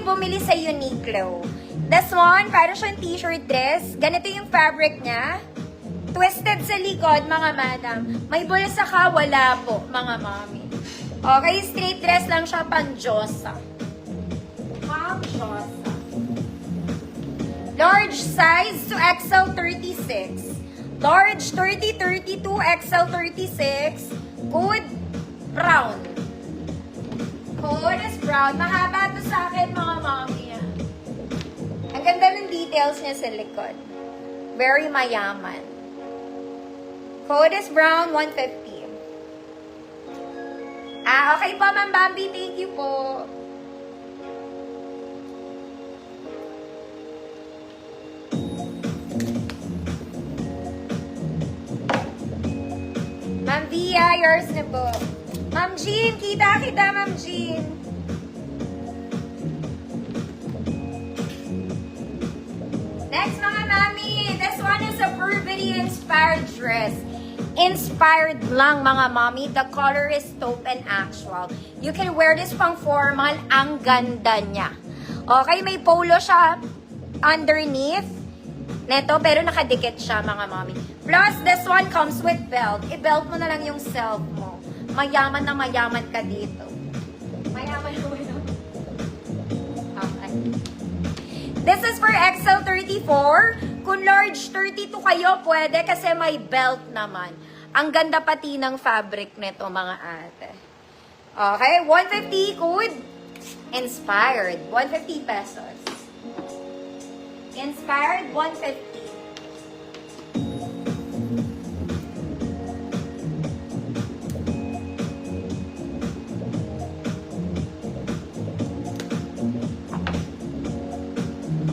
kayo bumili sa Uniqlo. This one, para siyang t-shirt dress. Ganito yung fabric niya. Twisted sa likod, mga madam. May bulsa ka, wala po, mga mami. Okay, straight dress lang siya, pang Diyosa. Pang Diyosa. Large size to XL 36. Large 30, 32, XL 36. Good brown. Good is brown. Mahaba to sa akin, mga mami. Ang ganda ng details niya sa likod. Very mayaman. Code is brown, 150. Okay po, Ma'am Bambi. Thank you po. Ma'am Via, yours na po. Ma'am Jean, kita, Ma'am Jean. Next, mga mami, this one is a Burberry inspired dress. Inspired lang, mga mami. The color is taupe and actual. You can wear this pang formal. Ang ganda niya. Okay, may polo siya underneath neto, pero nakadikit siya, mga mami. Plus, this one comes with belt. I-belt mo na lang yung self mo. Mayaman na mayaman ka dito. Mayaman ko yun. Okay. This is for XL 34. Kung large 32 kayo, pwede kasi may belt naman. Ang ganda pati ng fabric nito, mga ate. Okay, 150 code. Inspired, 150 pesos. Inspired, 150.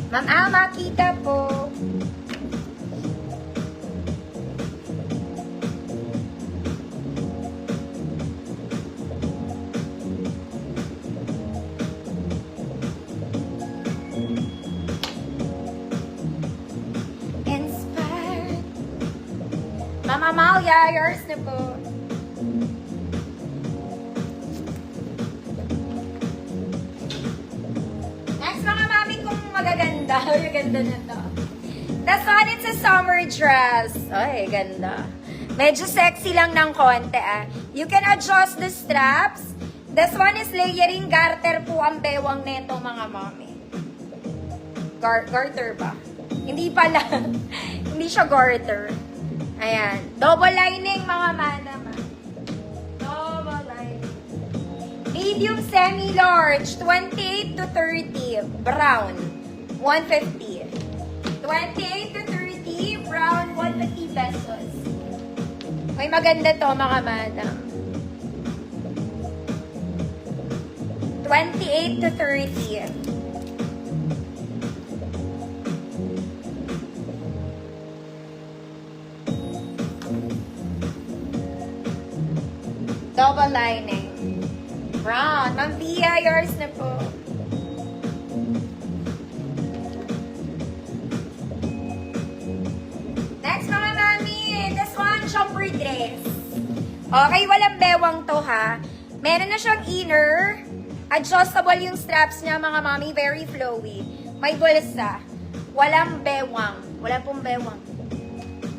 Ma'am Alma, kita po. Inspired. Ma'am Amalia, yours na po. Magaganda. Ang ganda na to. This one, it's a summer dress. Ay, ganda. Medyo sexy lang ng konti, ah. You can adjust the straps. This one is layering garter po ang bewang neto, mga mami. Garter ba? Hindi pala. Hindi siya garter. Ayan. Double lining, mga madam. Double lining. Medium semi-large, 28 to 30. Brown. 150. 28 to 30, brown, 150 pesos. May maganda to, mga madam. 28 to 30. Double lining. Brown. Ma'am Pia, yours na po. Jumper dress. Okay, walang bewang to, ha. Meron na siyang inner. Adjustable yung straps niya, mga mami. Very flowy. May bulsa. Walang bewang. Wala pong bewang.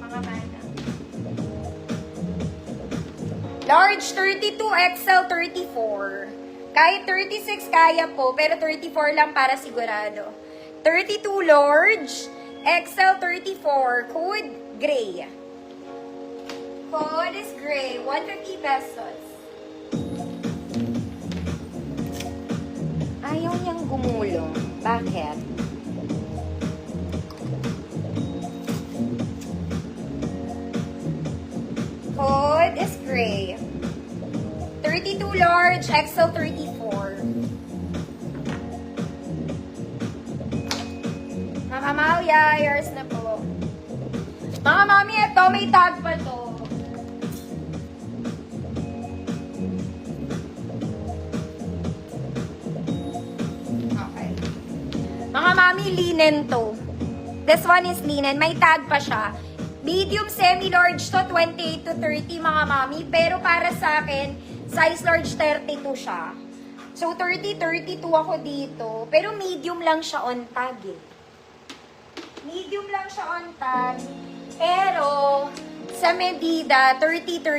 Mga mana. Large 32, XL 34. Kahit 36 kaya po, pero 34 lang para sigurado. 32 large, XL 34, code gray. Code is gray, 150 pesos. Ayaw niyang gumulong. Bakit? Code is gray. 32 large, XL 34. Mama Malia, yours na po. Mga mami, ito, may tag pa to. Mga mami, linen to. This one is linen. May tag pa siya. Medium, semi-large to, 28 to 30, mga mami. Pero para sa akin, size large 32 siya. So, 30-32 ako dito. Pero medium lang siya on tag eh. Medium lang siya on tag. Pero, sa medida, 30-32.